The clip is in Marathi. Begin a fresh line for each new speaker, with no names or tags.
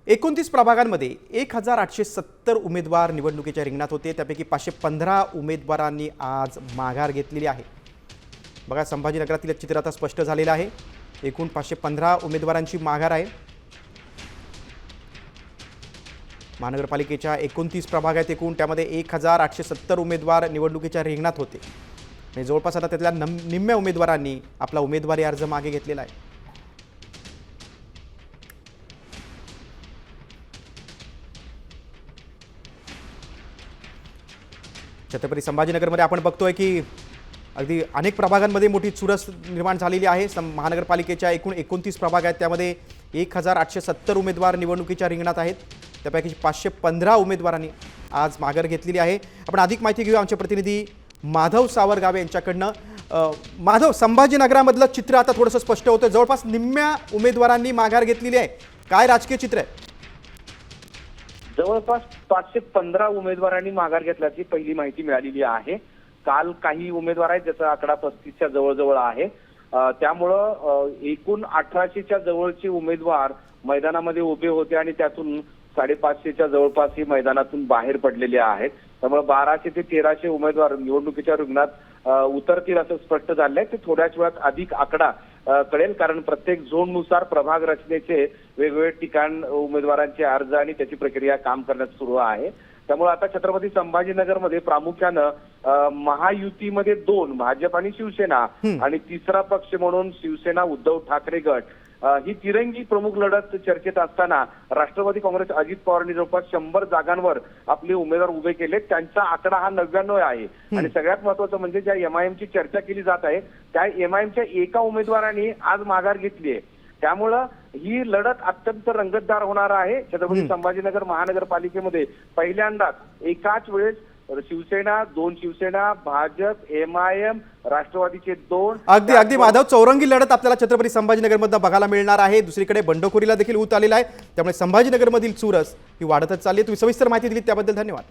29 प्रभागांमध्ये 1870 उमेदवार निवडणुकीच्या रिंगणात होते। त्यापैकी 515 उमेदवारांनी आज माघार घेतलेली आहे। बघा, संभाजीनगरातील चित्र आता स्पष्ट झालेलं आहे। एकूण 515 उमेदवारांची माघार आहे। महानगरपालिकेच्या 29 प्रभागात एकूण त्यामध्ये 1870 उमेदवार निवडणुकीच्या रिंगणात होते। आणि जवळपास आता त्यातल्या निम्म्या उमेदवारांनी आपला उमेदवारी अर्ज मागे घेतलेला आहे। छत्रपती संभाजीनगरमध्ये आपण बघतोय की अगदी अनेक प्रभागांमध्ये मोठी चुरस निर्माण झालेली आहे। महानगरपालिकेच्या एकूण 29 प्रभाग आहेत, त्यामध्ये 1870 उमेदवार निवडणुकीच्या रिंगणात आहेत। त्यापैकी 515 उमेदवारांनी आज माघार घेतलेली आहे। आपण अधिक माहिती घेऊया आमचे प्रतिनिधी माधव सावरगावे यांच्याकडनं। माधव, संभाजीनगरामधलं चित्र आता थोडंसं स्पष्ट होतं। जवळपास निम्म्या उमेदवारांनी माघार घेतलेली आहे। काय राजकीय चित्र आहे?
जवळपास 515 उमेदवारांनी माघार घेतल्याची पहिली माहिती मिळालेली आहे। काल काही उमेदवार आहेत ज्याचा आकडा 35च्या जवळजवळ आहे। त्यामुळं एकूण 1800च्या जवळचे उमेदवार मैदानामध्ये उभे होते आणि त्यातून 550च्या जवळपास ही मैदानातून बाहेर पडलेले आहेत। त्यामुळे 1200 ते 1300 उमेदवार निवडणुकीच्या रिंगणात उतरतील असं स्पष्ट झालंय। ते थोड्याच वेळात अधिक आकडा कळेल, कारण प्रत्येक झोननुसार प्रभाग रचनेचे वेगवेगळे ठिकाण उमेदवारांचे अर्ज आणि त्याची प्रक्रिया काम करण्यात सुरू आहे। त्यामुळे आता छत्रपती संभाजीनगरमध्ये प्रामुख्यानं महायुतीमध्ये 2 भाजप आणि शिवसेना आणि तिसरा पक्ष म्हणून शिवसेना उद्धव ठाकरे गट ही तिरंगी प्रमुख लढत चर्चेत असताना राष्ट्रवादी काँग्रेस अजित पवारांनी जवळपास 100 जागांवर आपले उमेदवार उभे केले। त्यांचा आकडा हा 99 आहे। आणि सगळ्यात महत्त्वाचं म्हणजे ज्या एमआयएमची चर्चा केली जात आहे त्या एमआयएमच्या एका उमेदवारांनी आज माघार घेतली आहे। त्यामुळं ही लढत अत्यंत रंगतदार होणार आहे। छत्रपती संभाजीनगर महानगरपालिकेमध्ये पहिल्यांदाच एकाच वेळेस शिवसेना, 2 शिवसेना, भाजप, एमआयएम, राष्ट्रवादीचे 2
अगदी माधव, चौरंगी लढत आपल्याला छत्रपती संभाजीनगरमध्ये बघायला मिळणार आहे। दुसरीकडे बंडखोरीला देखील ऊत आलेला आहे। त्यामुळे संभाजीनगरमधील चुरस ही वाढतच चालली आहे। तुम्ही सविस्तर माहिती दिली त्याबद्दल धन्यवाद।